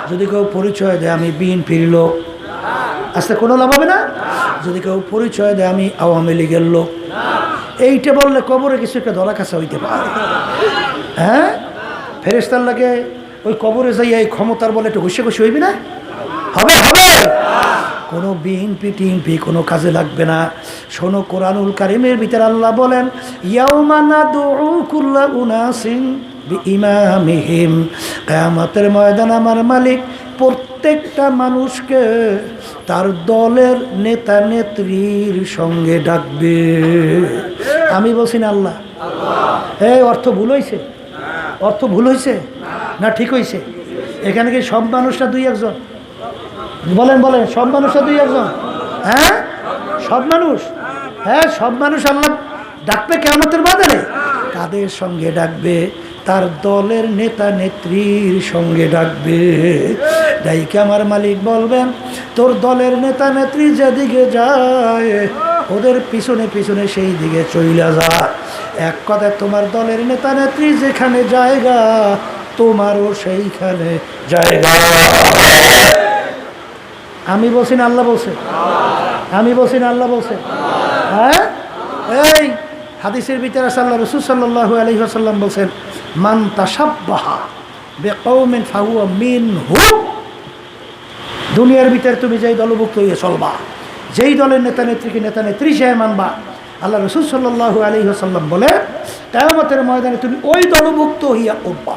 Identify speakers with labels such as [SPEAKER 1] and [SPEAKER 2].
[SPEAKER 1] যদি কেউ পরিচয় দেয় আমি বিএনপির লোক, আস্তে কোনো লাভ হবে না। যদি কেউ পরিচয় দেয় আমি আওয়ামী লীগের লোক, এইটা বললে কবরে কিছু একটা ধরা কাছা হইতে পারে। হ্যাঁ, ফেরেশতার লাগে ওই কবরে যাইয়া এই ক্ষমতার বলে একটু ঘষে ঘষে হইবি না, হবে হবে। কোনো বিএনপি টিএনপি কোনো কাজে লাগবে না। শোনো কোরআনুল কারিমের ভিতরে আল্লাহ বলেন ইয়াউমা নাদউ কুল্লা উনাসিন বিইমামিহিম, কিয়ামতের ময়দান আমার মালিক প্রত্যেকটা মানুষকে তার দলের নেতা নেত্রীর সঙ্গে ডাকবে। আমি বলছি না আল্লাহ? এই অর্থ ভুল হয়েছে? অর্থ ভুল হয়েছে না ঠিক হয়েছে? এখানে কি সব মানুষরা দুই একজন? বলেন বলেন, সব মানুষরা দুই একজন? হ্যাঁ সব মানুষ, হ্যাঁ সব মানুষ আল্লাহ ডাকবে কিয়ামতের ময়দানে। কাদের সঙ্গে ডাকবে? তার দলের নেতা নেত্রীর সঙ্গে ডাকবে। ডাইকে আমার মালিক বলবেন তোর দলের নেতা নেত্রী যেদিকে যায় ওদের পিছনে পিছনে সেই দিকে চইলা যা। এক কথায় তোমার দলের নেতা নেত্রী যেখানে জায়গা তোমারও সেইখানে জায়গা। আমি বলছি না আল্লাহ বলছে? আমি বলছি না আল্লাহ বলছে? হ্যাঁ, এই হাদিসের ভিতরে আল্লাহ রাসূল সাল্লাল্লাহু আলাইহি ওয়াসাল্লাম বলছেন মান তাশাব্বাহা বিকওমিন ফাহুয়া মিনহুম। দুনিয়ার ভিতরে তুমি যেই দলভুক্ত হয়ে চলবা, যেই দলের নেতা নেত্রীকে নেতা নেত্রী হিসেবে মানবা, আল্লাহ রাসূল সাল্লাল্লাহু আলাইহি ওয়াসাল্লাম বলে কিয়ামতের ময়দানে তুমি ওই দলভুক্ত হইয়া উঠবা।